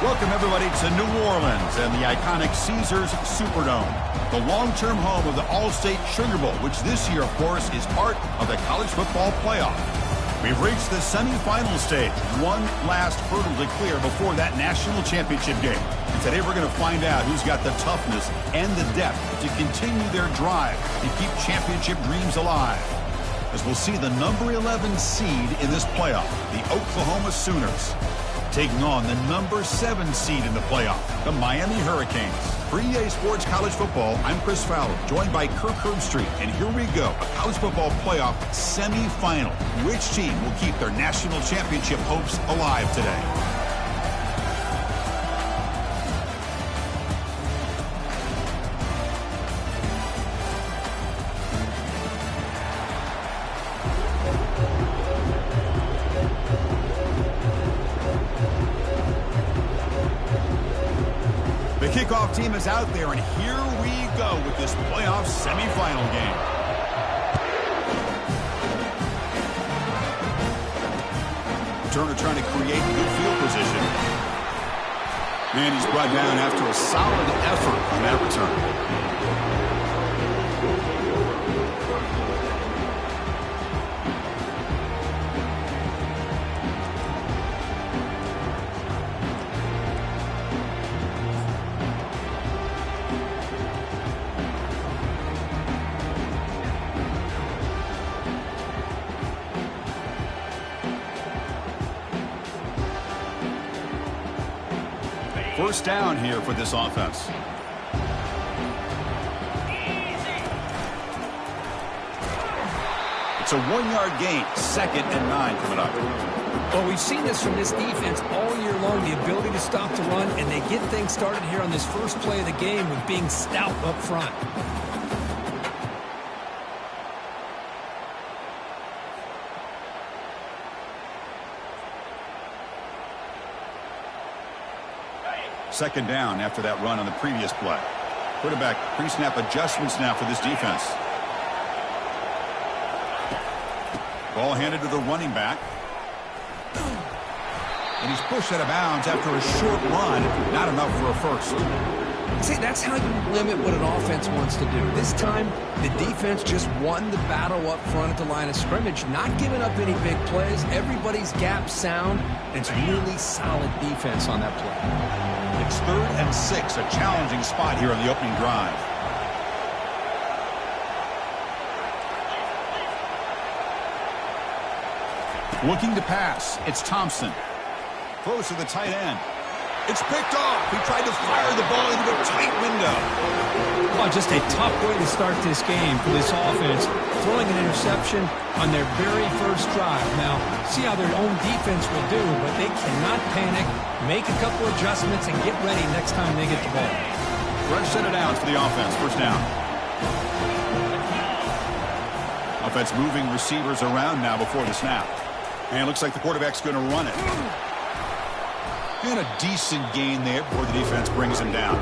Welcome, everybody, to New Orleans and the iconic Caesars Superdome, the long-term home of the All-State Sugar Bowl, which this year, of course, is part of the college football playoff. We've reached the semifinal stage, one last hurdle to clear before that national championship game. And today we're going to find out who's got the toughness and the depth to continue their drive and keep championship dreams alive. As we'll see the number 11 seed in this playoff, the Oklahoma Sooners, taking on the number 7 seed in the playoff, the Miami Hurricanes. For EA Sports College Football, I'm Chris Fowler, joined by Kirk Herbstreit. And here we go, a college football playoff semifinal. Which team will keep their national championship hopes alive today? Kickoff team is out there, and here we go with this playoff semifinal game. Turner trying to create good field position. And he's brought down after a solid effort on that return. First down here for this offense. It's a 1-yard gain, 2nd and 9 coming up. Well, we've seen this from this defense all year long, the ability to stop the run, and they get things started here on this first play of the game with being stout up front. Second down after that run on the previous play. Quarterback pre-snap adjustments now for this defense. Ball handed to the running back. And he's pushed out of bounds after a short run. Not enough for a first. See, that's how you limit what an offense wants to do. This time, the defense just won the battle up front at the line of scrimmage, not giving up any big plays. Everybody's gap sound, and it's really solid defense on that play. It's 3rd and 6, a challenging spot here on the opening drive. Looking to pass, it's Thompson. Throws to the tight end. It's picked off. He tried to fire the ball into a tight window. Well, just a tough way to start this game for this offense. Throwing an interception on their very first drive. Now, see how their own defense will do, but they cannot panic, make a couple adjustments, and get ready next time they get the ball. Fresh set of downs for the offense. First down. Offense moving receivers around now before the snap. And it looks like the quarterback's going to run it. And a decent gain there before the defense brings him down.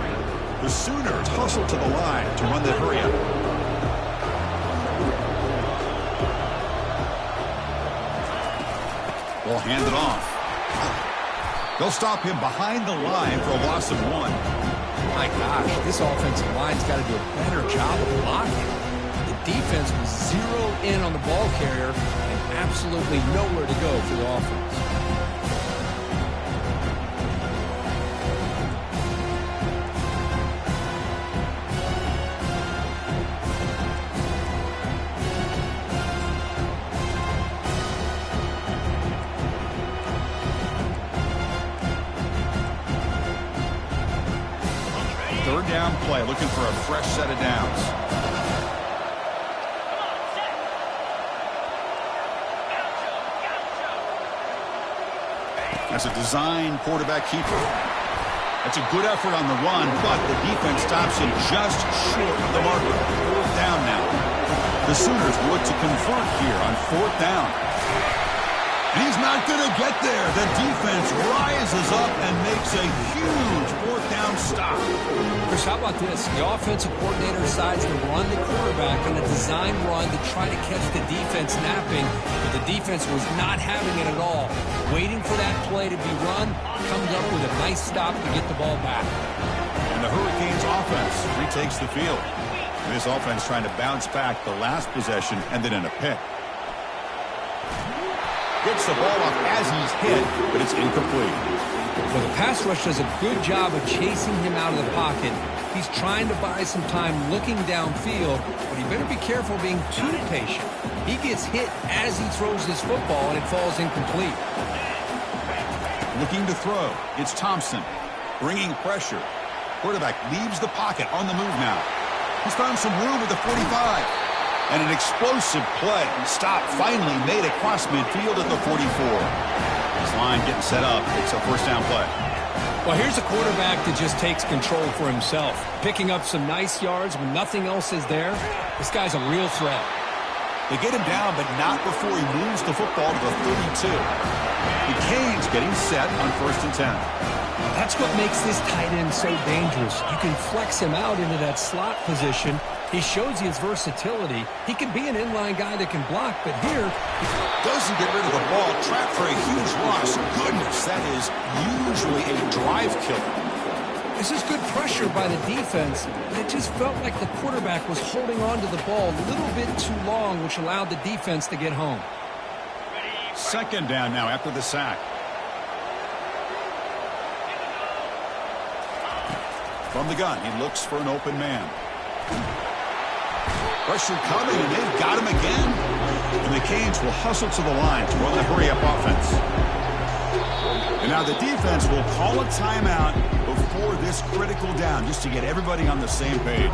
The Sooners hustle to the line to run the hurry-up. Ball handed off. They'll stop him behind the line for a loss of 1. My gosh, this offensive line's got to do a better job of blocking. The defense was zero in on the ball carrier and absolutely nowhere to go for the offense. Third down play, looking for a fresh set of downs. That's a design quarterback keeper. That's a good effort on the run, but the defense stops him just short of the marker. 4th down now. The Sooners look to convert here on 4th down. And he's not going to get there. The defense rises up and makes a huge fourth down stop. Chris, how about this? The offensive coordinator decides to run the quarterback on a design run to try to catch the defense napping, but the defense was not having it at all. Waiting for that play to be run, comes up with a nice stop to get the ball back. And the Hurricanes offense retakes the field. And this offense trying to bounce back. The last possession ended in a pick. Gets the ball off as he's hit, but it's incomplete. Well, the pass rush does a good job of chasing him out of the pocket. He's trying to buy some time looking downfield, but he better be careful being too patient. He gets hit as he throws this football, and it falls incomplete. Looking to throw. It's Thompson. Bringing pressure. Quarterback leaves the pocket on the move now. He's found some room at the 45. And an explosive play. Stop finally made across midfield at the 44. This line getting set up. It's a first down play. Well, here's a quarterback that just takes control for himself. Picking up some nice yards when nothing else is there. This guy's a real threat. They get him down, but not before he moves the football to the 32. The Canes getting set on 1st and 10. That's what makes this tight end so dangerous. You can flex him out into that slot position. He shows his versatility. He can be an inline guy that can block, but here, he doesn't get rid of the ball. Trapped for a huge loss. Goodness, that is usually a drive killer. This is good pressure by the defense, but it just felt like the quarterback was holding on to the ball a little bit too long, which allowed the defense to get home. Second down now after the sack. From the gun, he looks for an open man. Pressure coming, and they've got him again. And the Canes will hustle to the line to run the hurry-up offense. And now the defense will call a timeout before this critical down, just to get everybody on the same page.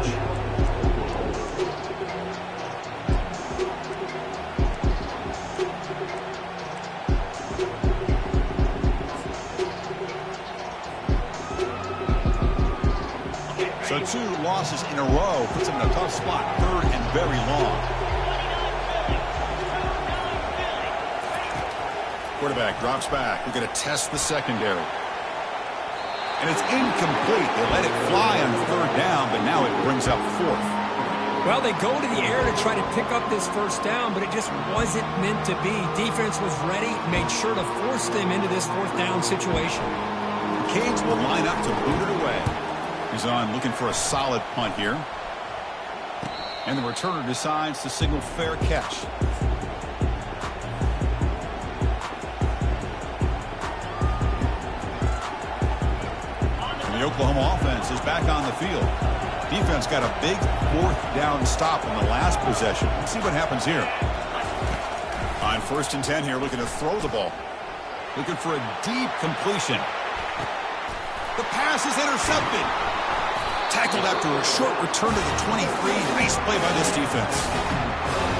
So 2 losses in a row puts him in a tough spot, 3rd and very long. Quarterback drops back. We're going to test the secondary. And it's incomplete. They let it fly on 3rd down, but now it brings up 4th. Well, they go to the air to try to pick up this first down, but it just wasn't meant to be. Defense was ready, made sure to force them into this 4th down situation. The Canes will line up to boot it away. He's on looking for a solid punt here. And the returner decides to signal fair catch. And the Oklahoma offense is back on the field. Defense got a big 4th down stop in the last possession. Let's see what happens here. On 1st and 10 here, looking to throw the ball. Looking for a deep completion. The pass is intercepted. Tackled after a short return to the 23. Nice play by this defense.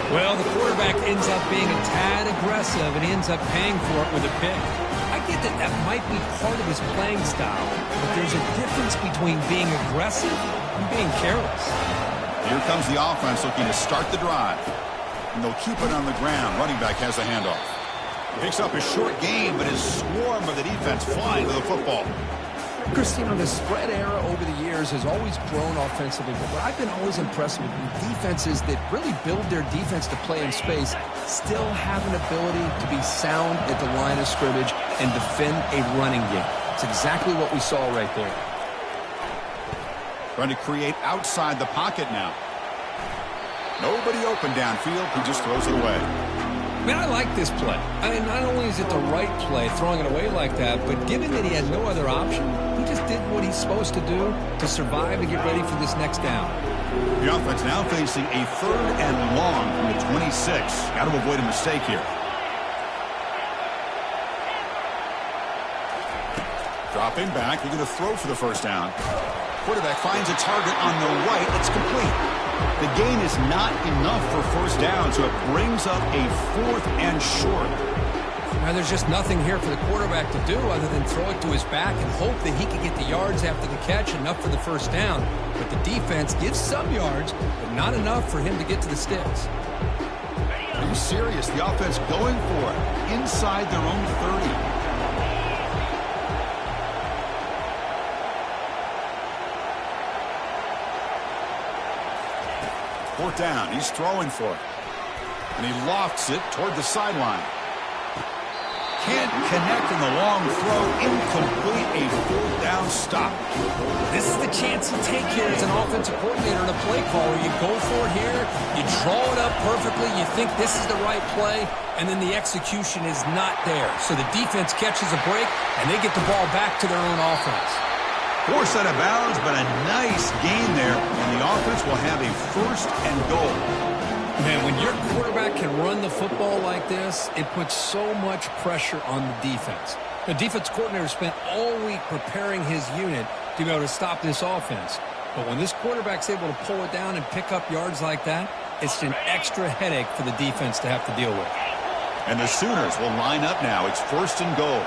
Well, the quarterback ends up being a tad aggressive, and he ends up paying for it with a pick. I get that that might be part of his playing style, but there's a difference between being aggressive and being careless. Here comes the offense looking to start the drive. And they'll keep it on the ground. Running back has the handoff. Picks up a short gain, but is swarmed by the defense flying to the football. Christine, the spread era over the years has always grown offensively, but what I've been always impressed with defenses that really build their defense to play in space still have an ability to be sound at the line of scrimmage and defend a running game. It's exactly what we saw right there. Trying to create outside the pocket now. Nobody open downfield. He just throws it away. Man, I like this play. I mean, not only is it the right play, throwing it away like that, but given that he had no other option, he just did what he's supposed to do to survive and get ready for this next down. The offense now facing a 3rd and long from the 26. Got to avoid a mistake here. Dropping back. They're going to throw for the first down. Quarterback finds a target on the right. It's complete. The gain is not enough for first down, so it brings up a 4th and short. Now, there's just nothing here for the quarterback to do other than throw it to his back and hope that he can get the yards after the catch, enough for the first down. But the defense gives some yards, but not enough for him to get to the sticks. Are you serious? The offense going for it inside their own 30. Fourth down. He's throwing for it. And he lofts it toward the sideline. Can't connect in the long throw. Incomplete. A fourth down stop. This is the chance you take here as an offensive coordinator and a play caller. You go for it here. You draw it up perfectly. You think this is the right play, and then the execution is not there. So the defense catches a break, and they get the ball back to their own offense. Forced out of bounds, but a nice gain there, and the offense will have a first and goal. Man, when your quarterback can run the football like this, it puts so much pressure on the defense. The defense coordinator spent all week preparing his unit to be able to stop this offense. But when this quarterback's able to pull it down and pick up yards like that, it's an extra headache for the defense to have to deal with. And the Sooners will line up now. It's first and goal.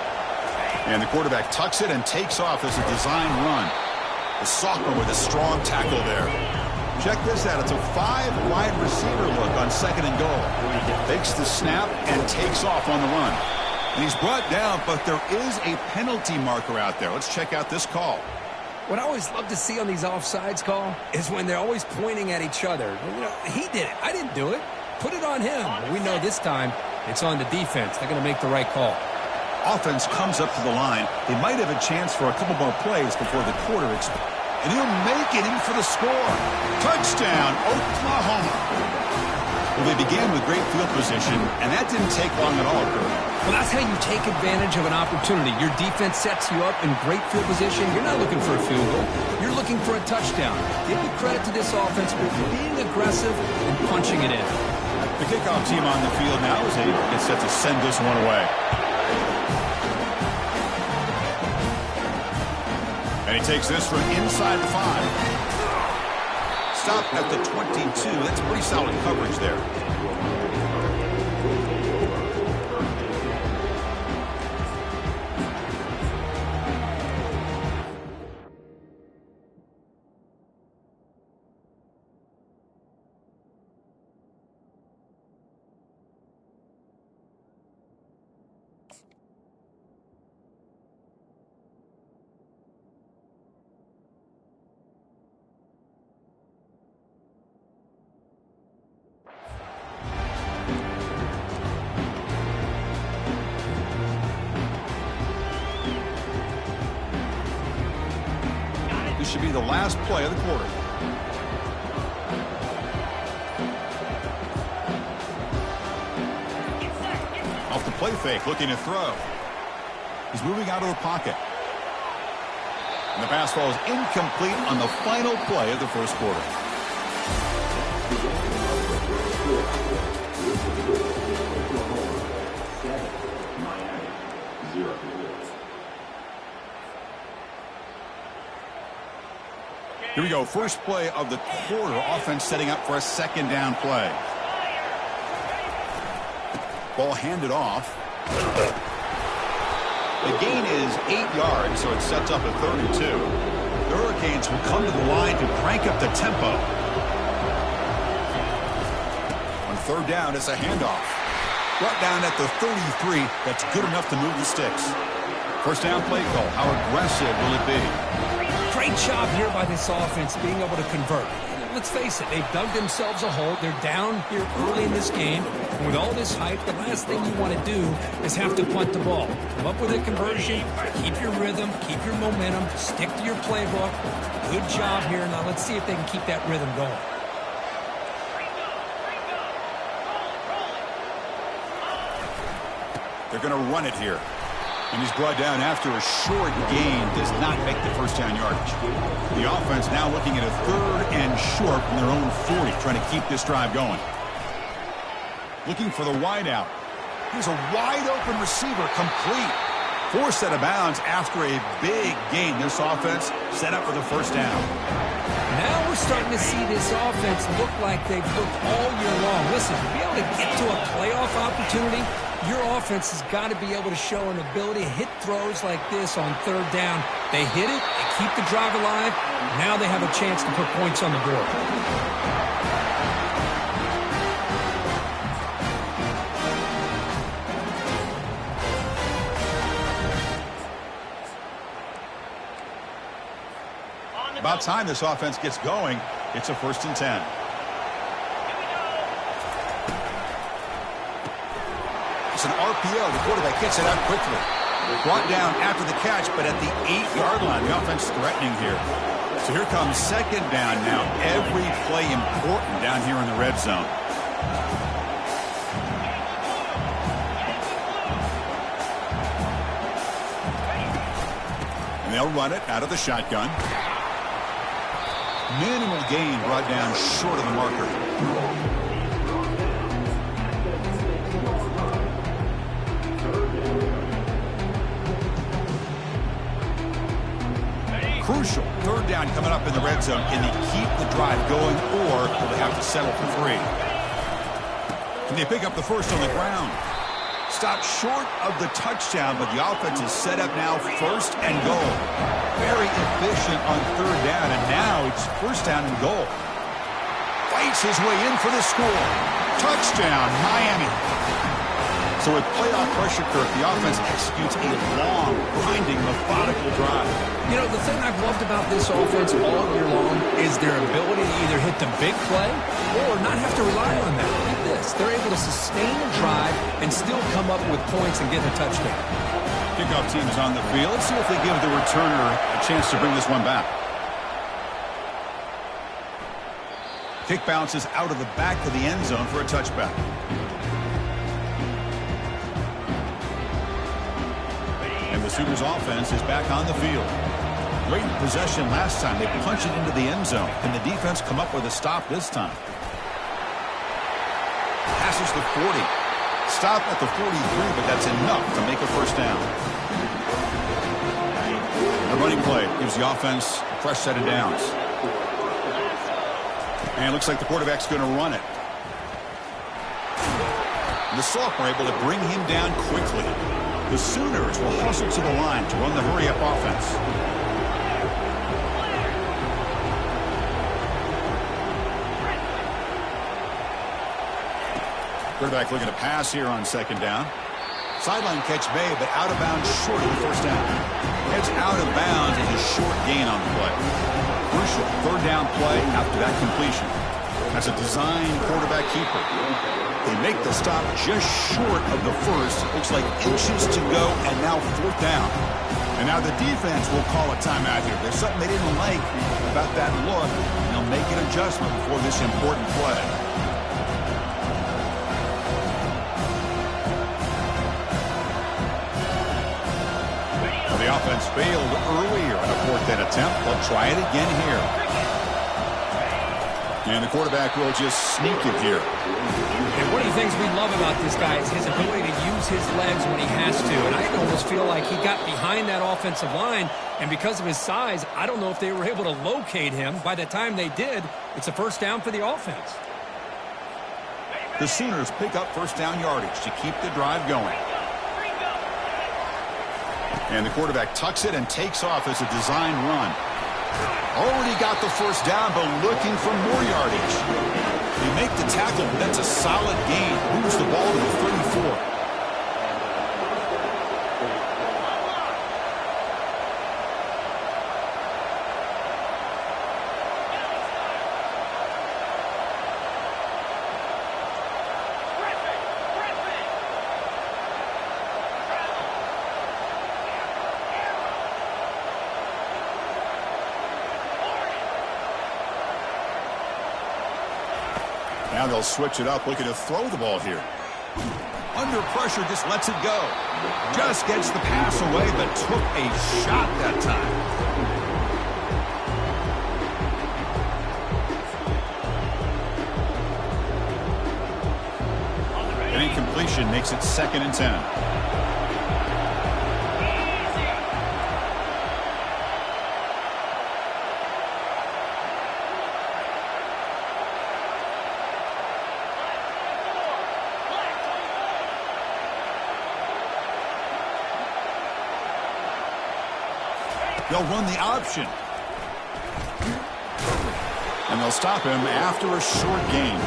And the quarterback tucks it and takes off as a design run. The sophomore with a strong tackle there. Check this out. It's a 5-wide receiver look on second and goal. Takes the snap and takes off on the run. And he's brought down, but there is a penalty marker out there. Let's check out this call. What I always love to see on these offsides call is when they're always pointing at each other. You know, he did it. I didn't do it. Put it on him. We know this time it's on the defense. They're going to make the right call. Offense comes up to the line. They might have a chance for a couple more plays before the quarter expires. And he'll make it in for the score. Touchdown, Oklahoma. Well, they began with great field position, and that didn't take long at all, Kurt. Well, that's how you take advantage of an opportunity. Your defense sets you up in great field position. You're not looking for a field goal. You're looking for a touchdown. Give the credit to this offense for being aggressive and punching it in. The kickoff team on the field now as they get set to send this one away. And he takes this from inside the 5. Stop at the 22. That's pretty solid coverage there. This should be the last play of the quarter. Off the play fake, looking to throw. He's moving out of the pocket. And the pass ball is incomplete on the final play of the first quarter. Here we go. First play of the quarter. Offense setting up for a second down play. Ball handed off. The gain is 8 yards, so it sets up a 32. The Hurricanes will come to the line to crank up the tempo. On third down, it's a handoff. Brought down at the 33. That's good enough to move the sticks. First down play call. How aggressive will it be? Great job here by this offense being able to convert. Let's face it, they've dug themselves a hole. They're down here early in this game. And with all this hype, the last thing you want to do is have to punt the ball. Come up with a conversion, keep your rhythm, keep your momentum, stick to your playbook. Good job here. Now let's see if they can keep that rhythm going. They're going to run it here. And he's brought down after a short gain. Does not make the first down yardage. The offense now looking at a third and short from their own 40, trying to keep this drive going. Looking for the wideout. Here's a wide open receiver, complete. Forced out of bounds after a big gain. This offense set up for the first down. Now we're starting to see this offense look like they've looked all year long. Listen, to be able to get to a playoff opportunity, your offense has got to be able to show an ability to hit throws like this on third down. They hit it, they keep the drive alive. Now they have a chance to put points on the board. about time this offense gets going. It's a 1st and 10. It's an RPO. The quarterback gets it out quickly. Brought down after the catch, but at the 8-yard line, the offense threatening here. So here comes 2nd down now. Every play important down here in the red zone. And they'll run it out of the shotgun. Minimal gain brought down short of the marker. Crucial 3rd down coming up in the red zone. Can they keep the drive going, or will they have to settle for 3? Can they pick up the first on the ground? Stopped short of the touchdown, but the offense is set up now 1st and goal. Very efficient on 3rd down, and now it's 1st down and goal. Fights his way in for the score. Touchdown, Miami. So with playoff pressure, Kirk, the offense executes a long, grinding, methodical drive. You know, the thing I've loved about this offense all year long is their ability to either hit the big play or not have to rely on that. Look at this. They're able to sustain a drive and still come up with points and get a touchdown. Kickoff team's on the field. Let's see if they give the returner a chance to bring this one back. Kick bounces out of the back of the end zone for a touchback. And the Sooners offense is back on the field. Great possession last time. They punched it into the end zone. Can the defense come up with a stop this time? Passes the 40. Stop at the 43, but that's enough to make a 1st down. The running play gives the offense a fresh set of downs. And it looks like the quarterback's going to run it. The sophomore able to bring him down quickly. The Sooners will hustle to the line to run the hurry-up offense. Quarterback looking to pass here on 2nd down. Sideline catch made, but out of bounds short of the 1st down. It's out of bounds as a short gain on the play. Crucial 3rd down play after that completion. That's a design quarterback keeper. They make the stop just short of the 1st. Looks like inches to go, and now 4th down. And now the defense will call a timeout here. There's something they didn't like about that look, and they'll make an adjustment before this important play. The offense failed earlier in a 4th down attempt. They'll try it again here. And the quarterback will just sneak it here. And one of the things we love about this guy is his ability to use his legs when he has to. And I almost feel like he got behind that offensive line, and because of his size, I don't know if they were able to locate him. By the time they did, it's a 1st down for the offense. The Sooners pick up 1st down yardage to keep the drive going. And the quarterback tucks it and takes off as a design run. Already got the 1st down, but looking for more yardage. They make the tackle, but that's a solid gain. Moves the ball to the 34. Now they'll switch it up, looking to throw the ball here. Under pressure, just lets it go. Just gets the pass away, but took a shot that time. An incompletion makes it 2nd and 10. They'll run the option. And they'll stop him after a short gain.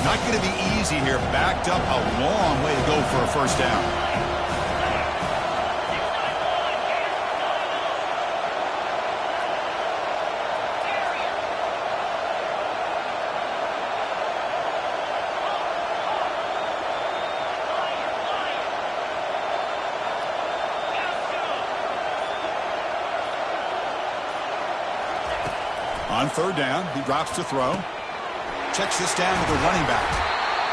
Not going to be easy here. Backed up a long way to go for a first down. On third down, he drops to throw. Checks this down with the running back.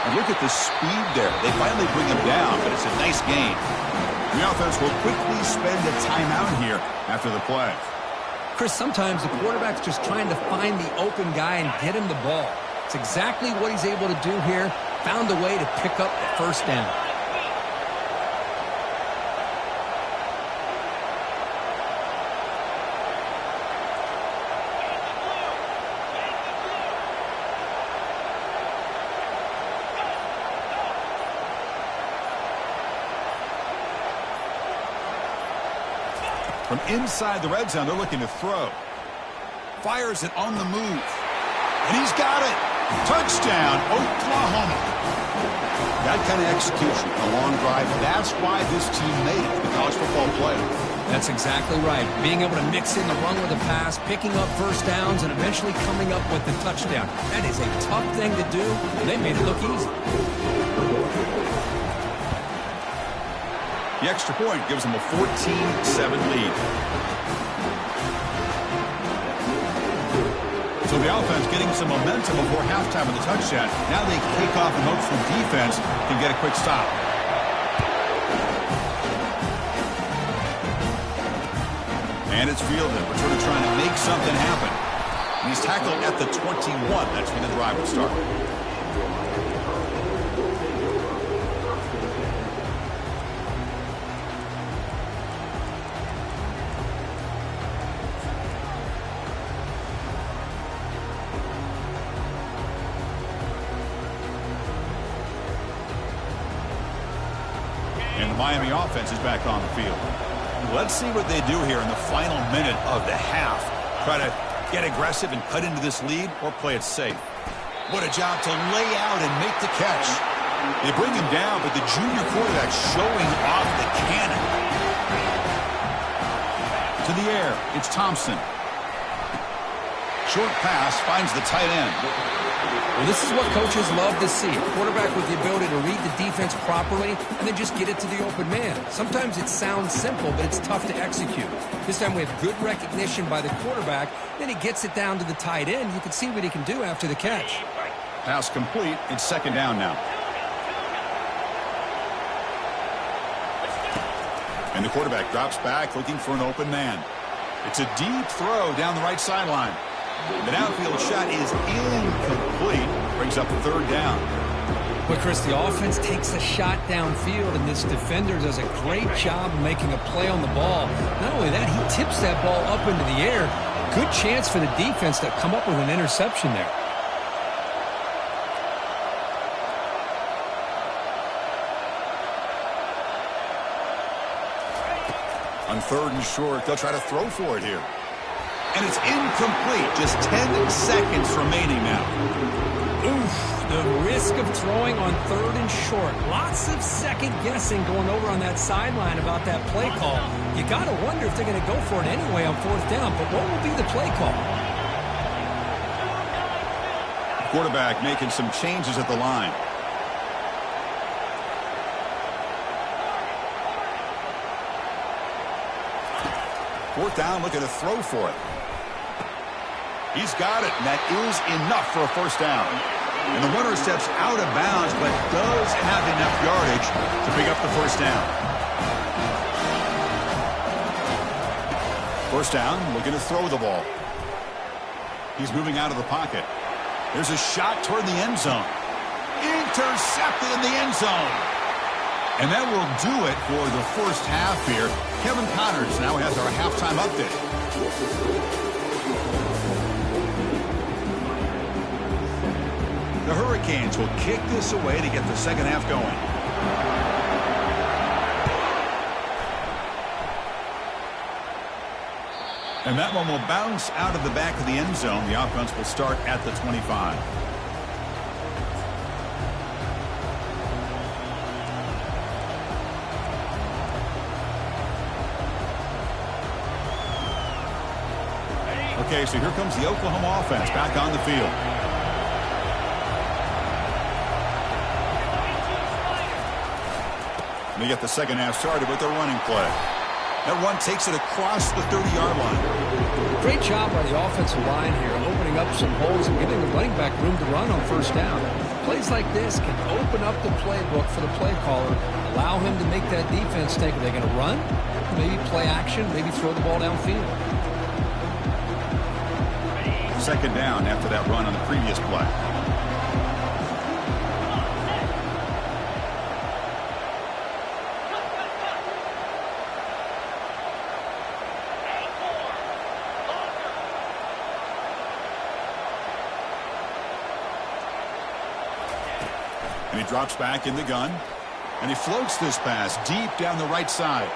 And look at the speed there. They finally bring him down, but it's a nice gain. The offense will quickly spend a timeout here after the play. Chris, sometimes the quarterback's just trying to find the open guy and get him the ball. It's exactly what he's able to do here. Found a way to pick up the first down. From inside the red zone, they're looking to throw. Fires it on the move. And he's got it. Touchdown, Oklahoma. That kind of execution, a long drive, that's why this team made it to the college football playoff. That's exactly right. Being able to mix in the run with a pass, picking up first downs, and eventually coming up with the touchdown. That is a tough thing to do, and they made it look easy. The extra point gives them a 14-7 lead. So the offense getting some momentum before halftime with the touchdown. Now they kick off in hopes the defense can get a quick stop. And it's fielded. Returner trying to make something happen. And he's tackled at the 21. That's when the drive will start. And the Miami offense is back on the field. Let's see what they do here in the final minute of the half. Try to get aggressive and cut into this lead or play it safe. What a job to lay out and make the catch. They bring him down, but the junior quarterback showing off the cannon. To the air, it's Thompson. Short pass finds the tight end. Well, this is what coaches love to see. A quarterback with the ability to read the defense properly and then just get it to the open man. Sometimes it sounds simple, but it's tough to execute. This time we have good recognition by the quarterback. Then he gets it down to the tight end. You can see what he can do after the catch. Pass complete. It's second down now. And the quarterback drops back looking for an open man. It's a deep throw down the right sideline. The downfield shot is incomplete. Brings up third down. But, Chris, the offense takes a shot downfield, and this defender does a great job of making a play on the ball. Not only that, he tips that ball up into the air. Good chance for the defense to come up with an interception there. On third and short, they'll try to throw for it here. And it's incomplete. Just 10 seconds remaining now. Oof, the risk of throwing on third and short. Lots of second guessing going over on that sideline about that play call. You got to wonder if they're going to go for it anyway on fourth down. But what will be the play call? Quarterback making some changes at the line. Fourth down, looking to throw for it. He's got it, and that is enough for a first down. And the runner steps out of bounds, but does have enough yardage to pick up the first down. First down, looking to throw the ball. He's moving out of the pocket. There's a shot toward the end zone. Intercepted in the end zone. And that will do it for the first half here. Kevin Connors now has our halftime update. The Hurricanes will kick this away to get the second half going. And that one will bounce out of the back of the end zone. The offense will start at the 25. Okay, so here comes the Oklahoma offense back on the field. They get the second half started with their running play. That run takes it across the 30-yard line. Great job by the offensive line here, opening up some holes and giving the running back room to run on first down. Plays like this can open up the playbook for the play caller, allow him to make that defense think, are they going to run? Maybe play action, maybe throw the ball downfield. Second down after that run on the previous play. And he drops back in the gun. And he floats this pass deep down the right side.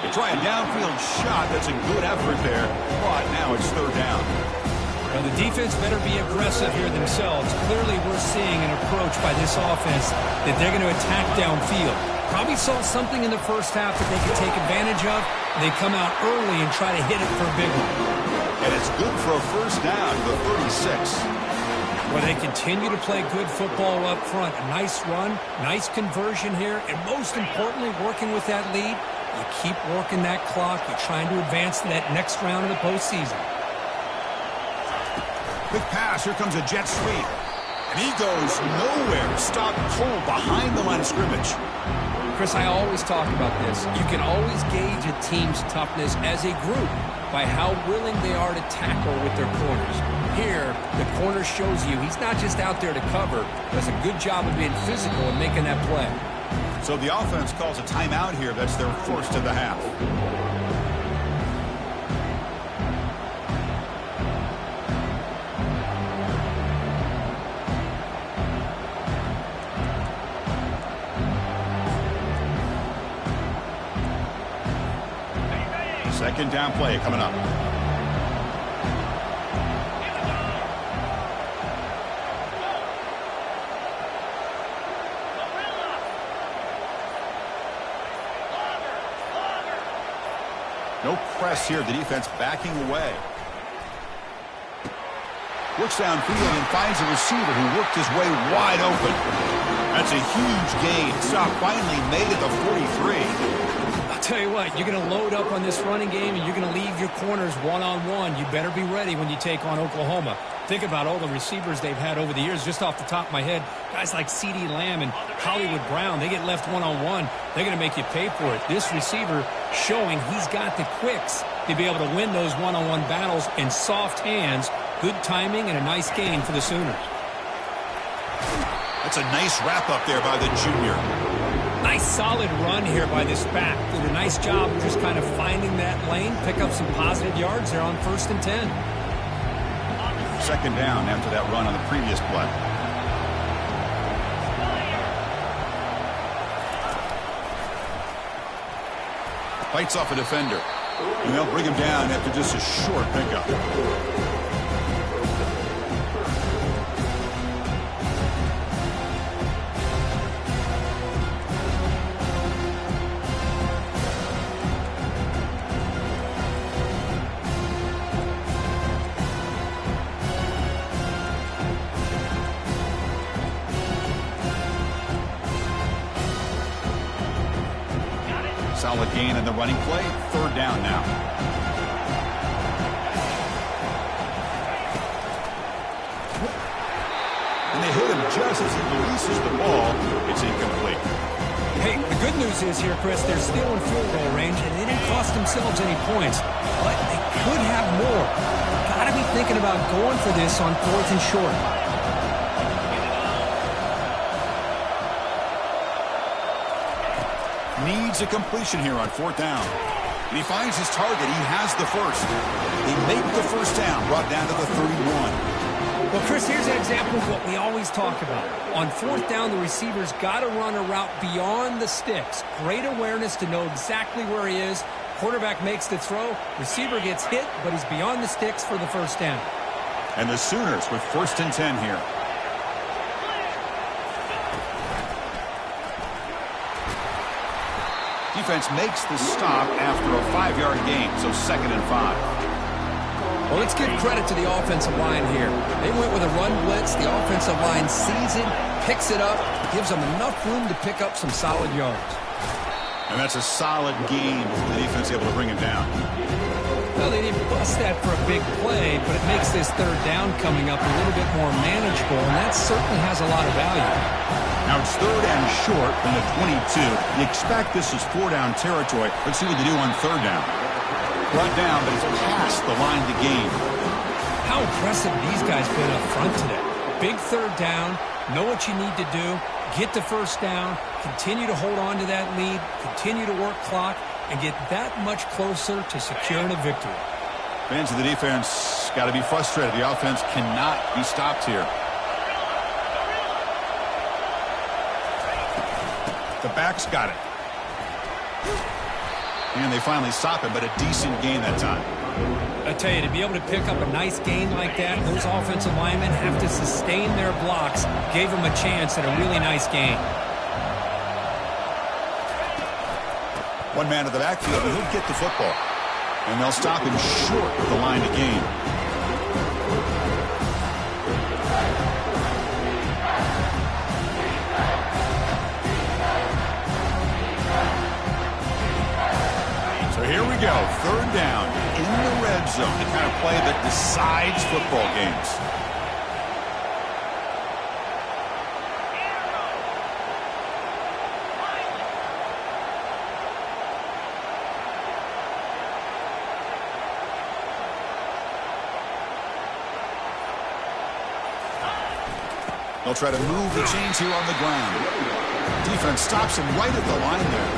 They try a downfield shot. That's a good effort there. But now it's third down. Well, the defense better be aggressive here themselves. Clearly, we're seeing an approach by this offense that they're going to attack downfield. Probably saw something in the first half that they could take advantage of. They come out early and try to hit it for a big one. And it's good for a first down to the 36. Well, they continue to play good football up front. A nice run, nice conversion here, and most importantly, working with that lead, you keep working that clock. You're trying to advance to that next round of the postseason. Quick pass. Here comes a jet sweep. And he goes nowhere. Stop cold behind the line of scrimmage. Chris, I always talk about this. You can always gauge a team's toughness as a group by how willing they are to tackle with their corners. Here, the corner shows you he's not just out there to cover, does a good job of being physical and making that play. So the offense calls a timeout here. That's their first of the half. Second down play coming up. No press here. The defense backing away. Works downfield and finds a receiver who worked his way wide open. That's a huge gain. Stop finally made it to 43. Tell you what, you're going to load up on this running game and you're going to leave your corners one-on-one. You better be ready when you take on Oklahoma. Think about all the receivers they've had over the years. Just off the top of my head, guys like CeeDee Lamb and Hollywood Brown, they get left one-on-one. They're going to make you pay for it. This receiver showing he's got the quicks to be able to win those one-on-one battles in soft hands. Good timing and a nice gain for the Sooners. That's a nice wrap-up there by the junior. Nice solid run here by this back. Did a nice job just kind of finding that lane, pick up some positive yards there on 1st and 10. Second down after that run on the previous play. Fights off a defender. And they'll bring him down after just a short pickup. Solid gain in the running play. Third down now. And they hit him just as he releases the ball. It's incomplete. Hey, the good news is here, Chris, they're still in field goal range, and they didn't cost themselves any points. But they could have more. Got to be thinking about going for this on 4th and short. Needs a completion here on 4th down. And he finds his target. He has the first. They make the first down, brought down to the 31. Well, Chris, here's an example of what we always talk about. On 4th down, the receiver's got to run a route beyond the sticks. Great awareness to know exactly where he is. Quarterback makes the throw. Receiver gets hit, but he's beyond the sticks for the first down. And the Sooners with 1st and 10 here. Defense makes the stop after a 5-yard gain, so 2nd and 5. Well, let's give credit to the offensive line here. They went with a run blitz. The offensive line sees it, picks it up, gives them enough room to pick up some solid yards. And that's a solid game before the defense able to bring him down. Well, they didn't bust that for a big play, but it makes this third down coming up a little bit more manageable, and that certainly has a lot of value. Now it's third and short from the 22. You expect this is four-down territory. Let's see what they do on third down. Brought down, but it's past the line to gain. How impressive these guys been up front today. Big third down, know what you need to do, get the first down, continue to hold on to that lead, continue to work clock, and get that much closer to securing a victory. Fans of the defense got to be frustrated. The offense cannot be stopped here. The back's got it. And they finally stop it, but a decent gain that time. I tell you, to be able to pick up a nice gain like that, those offensive linemen have to sustain their blocks. Gave them a chance at a really nice gain. One man at the backfield, and he'll get the football. And they'll stop him short of the line to gain. So here we go, third down in the red zone, the kind of play that decides football games. They'll try to move the chains here on the ground. Defense stops him right at the line there.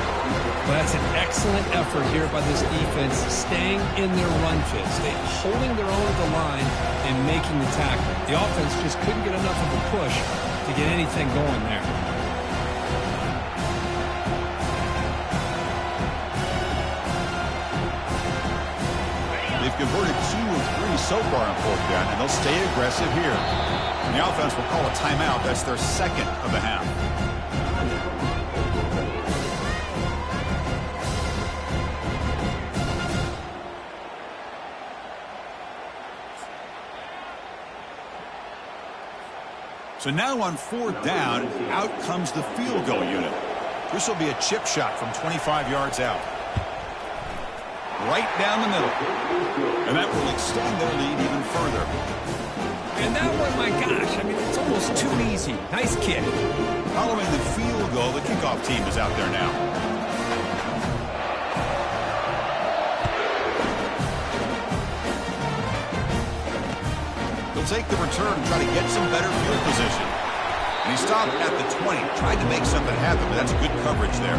Well, that's an excellent effort here by this defense, staying in their run fits. They're holding their own at the line and making the tackle. The offense just couldn't get enough of a push to get anything going there. They've converted 2 of 3 so far on fourth down, and they'll stay aggressive here. And the offense will call a timeout. That's their second of the half. So now on fourth down, out comes the field goal unit. This will be a chip shot from 25 yards out. Right down the middle. And that will extend their lead even further. And that one, my gosh, I mean, it's almost too easy. Nice kick. Following the field goal, the kickoff team is out there now. They'll take the return and try to get some better field position. And he stopped at the 20, tried to make something happen, but that's good coverage there.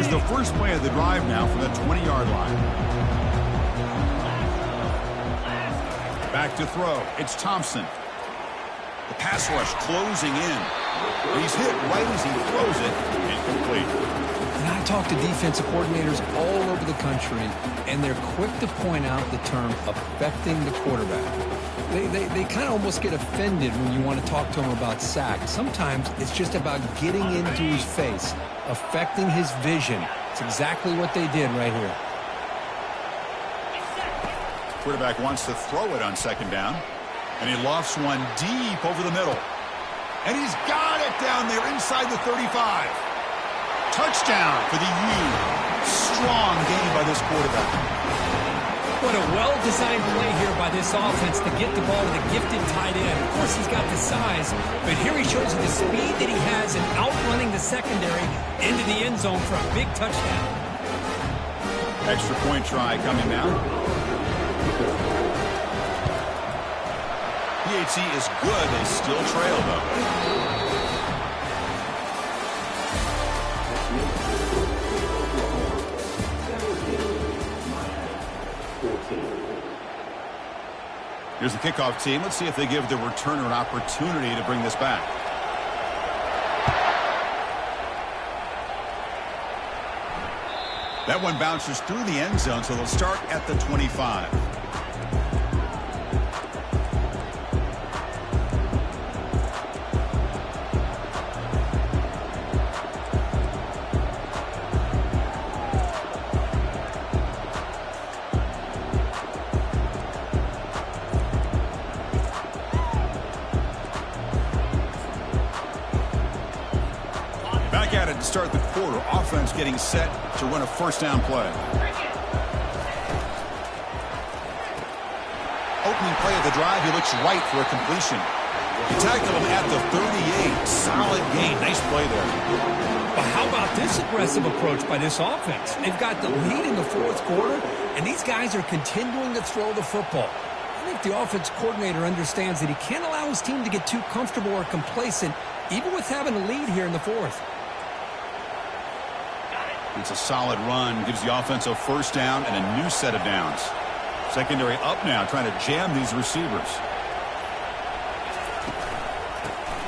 The first play of the drive now from the 20-yard line. Back to throw. It's Thompson. The pass rush closing in. And he's hit right as he throws it. Incomplete. And I talk to defensive coordinators all over the country, and they're quick to point out the term affecting the quarterback. They kind of almost get offended when you want to talk to them about sacks. Sometimes it's just about getting into his face, affecting his vision. It's exactly what they did right here. Quarterback wants to throw it on second down, and he lofts one deep over the middle. And he's got it down there inside the 35. Touchdown for the U. Strong game by this quarterback. What a well-designed play here by this offense to get the ball to the gifted tight end. Of course, he's got the size, but here he shows you the speed that he has in outrunning the secondary into the end zone for a big touchdown. Extra point try coming now. PAT is good. They still trail, though. Here's the kickoff team. Let's see if they give the returner an opportunity to bring this back. That one bounces through the end zone, so they'll start at the 25. Back at it to start the quarter. Offense getting set to run a first down play. Opening play of the drive, he looks right for a completion. He tackled him at the 38. Solid gain. Nice play there. But how about this aggressive approach by this offense? They've got the lead in the fourth quarter, and these guys are continuing to throw the football. I think the offense coordinator understands that he can't allow his team to get too comfortable or complacent, even with having a lead here in the fourth. It's a solid run. Gives the offense a first down and a new set of downs. Secondary up now, trying to jam these receivers.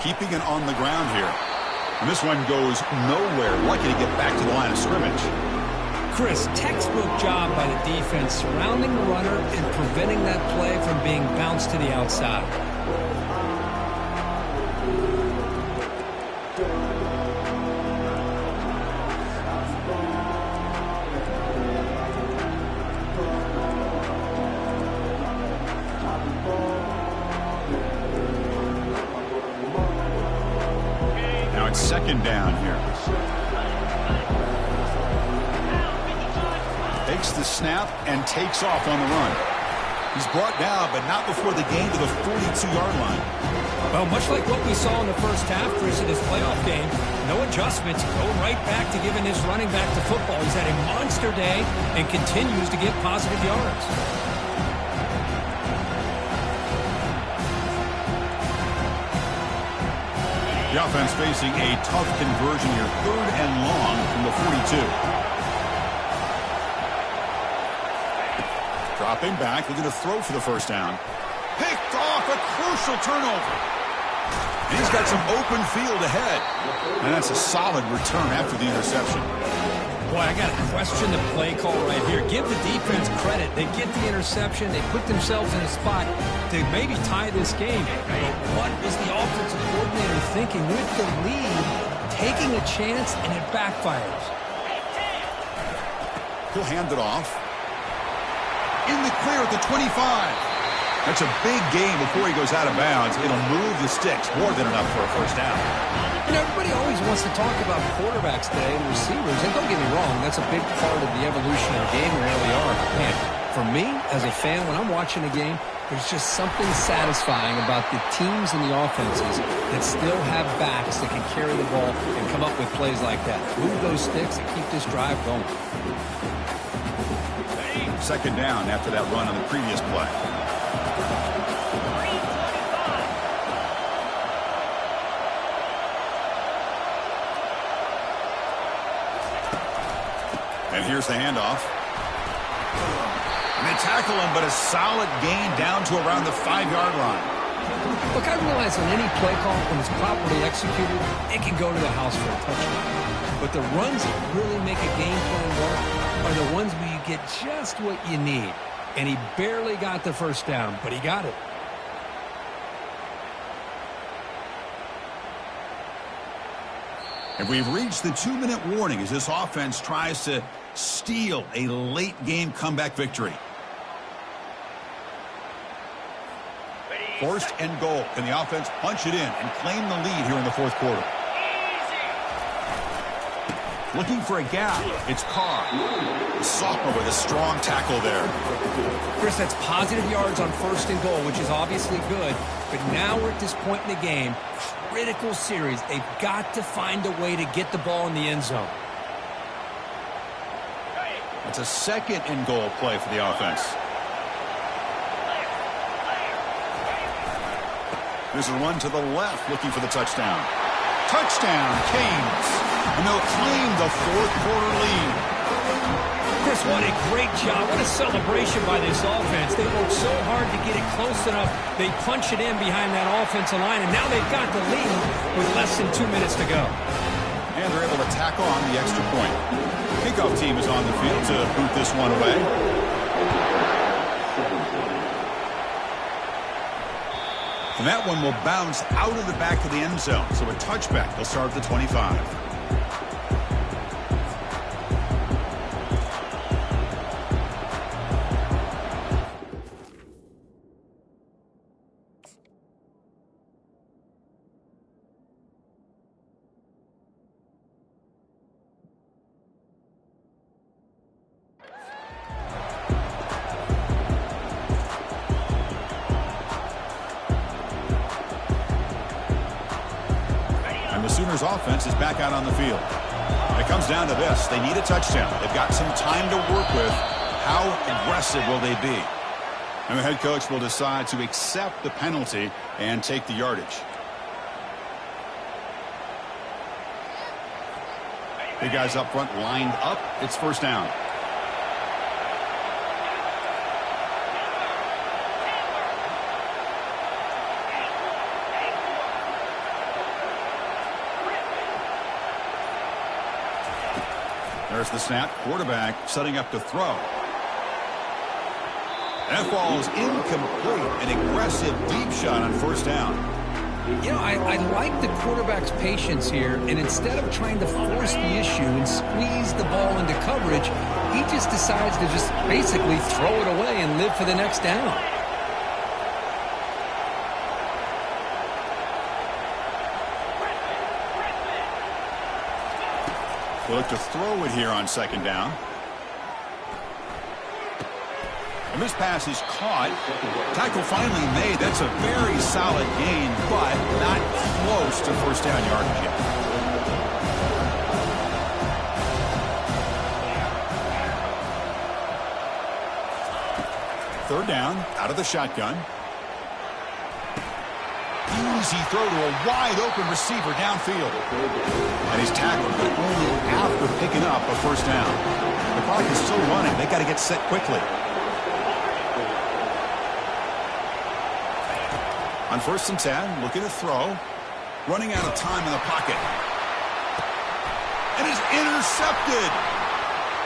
Keeping it on the ground here. And this one goes nowhere. Lucky to get back to the line of scrimmage. Chris, textbook job by the defense surrounding the runner and preventing that play from being bounced to the outside. Second down here. Takes the snap and takes off on the run. He's brought down, but not before the gain to the 42-yard line. Well, much like what we saw in the first half, Chris, in this playoff game, no adjustments. Go right back to giving his running back the football. He's had a monster day and continues to get positive yards. The offense facing a tough conversion here. 3rd and long from the 42. Dropping back, looking to throw for the first down. Picked off, a crucial turnover. And he's got some open field ahead. And that's a solid return after the interception. Boy, I got to question the play call right here. Give the defense credit. They get the interception. They put themselves in a spot to maybe tie this game. But what was the offensive coordinator thinking with the lead, taking a chance, and it backfires? He'll hand it off. In the clear at the 25. That's a big gain before he goes out of bounds. It'll move the sticks more than enough for a first down. You know, everybody always wants to talk about quarterbacks today and receivers, and don't get me wrong, that's a big part of the evolution of the game and where we are. Man, for me, as a fan, when I'm watching a game, there's just something satisfying about the teams and the offenses that still have backs that can carry the ball and come up with plays like that. Move those sticks and keep this drive going. Second down after that run on the previous play. And here's the handoff. And they tackle him, but a solid gain down to around the 5-yard line. Look, I realize on any play call, when it's properly executed, it can go to the house for a touchdown. But the runs that really make a game plan work are the ones where you get just what you need. And he barely got the first down, but he got it. And we've reached the 2-minute warning as this offense tries to steal a late-game comeback victory. 1st and goal. Can the offense punch it in and claim the lead here in the fourth quarter? Looking for a gap. It's Carr. The sophomore with a strong tackle there. Chris, that's positive yards on 1st and goal, which is obviously good. But now we're at this point in the game. Critical series. They've got to find a way to get the ball in the end zone. It's a 2nd and goal play for the offense. There's a run to the left looking for the touchdown. Touchdown, Canes. And they'll claim the fourth quarter lead. Chris, what a great job. What a celebration by this offense. They worked so hard to get it close enough. They punch it in behind that offensive line, and now they've got the lead with less than 2 minutes to go. And they're able to tack on the extra point. Kickoff team is on the field to boot this one away. And that one will bounce out of the back of the end zone. So a touchback. They'll start at the 25. The Sooners offense is back out on the field. And it comes down to this. They need a touchdown. They've got some time to work with. How aggressive will they be? And the head coach will decide to accept the penalty and take the yardage. The guys up front lined up. It's first down. There's the snap. Quarterback setting up to throw. That falls incomplete. An aggressive deep shot on first down. You know, I like the quarterback's patience here, and instead of trying to force the issue and squeeze the ball into coverage, he just decides to just basically throw it away and live for the next down. They look to throw it here on second down. And this pass is caught. Tackle finally made. That's a very solid gain, but not close to first down yardage yet. Third down, out of the shotgun. Easy throw to a wide-open receiver downfield. And he's tackled, but only after picking up a first down. The clock is still running. They've got to get set quickly. On 1st and 10, looking to throw. Running out of time in the pocket. And is intercepted.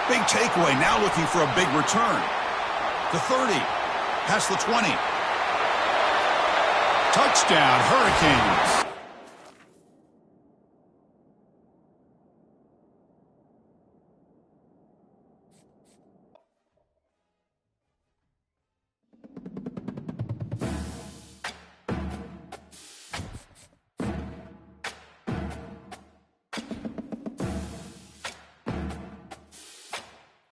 Big takeaway. Now looking for a big return. The 30. Past the 20. Touchdown, Hurricanes.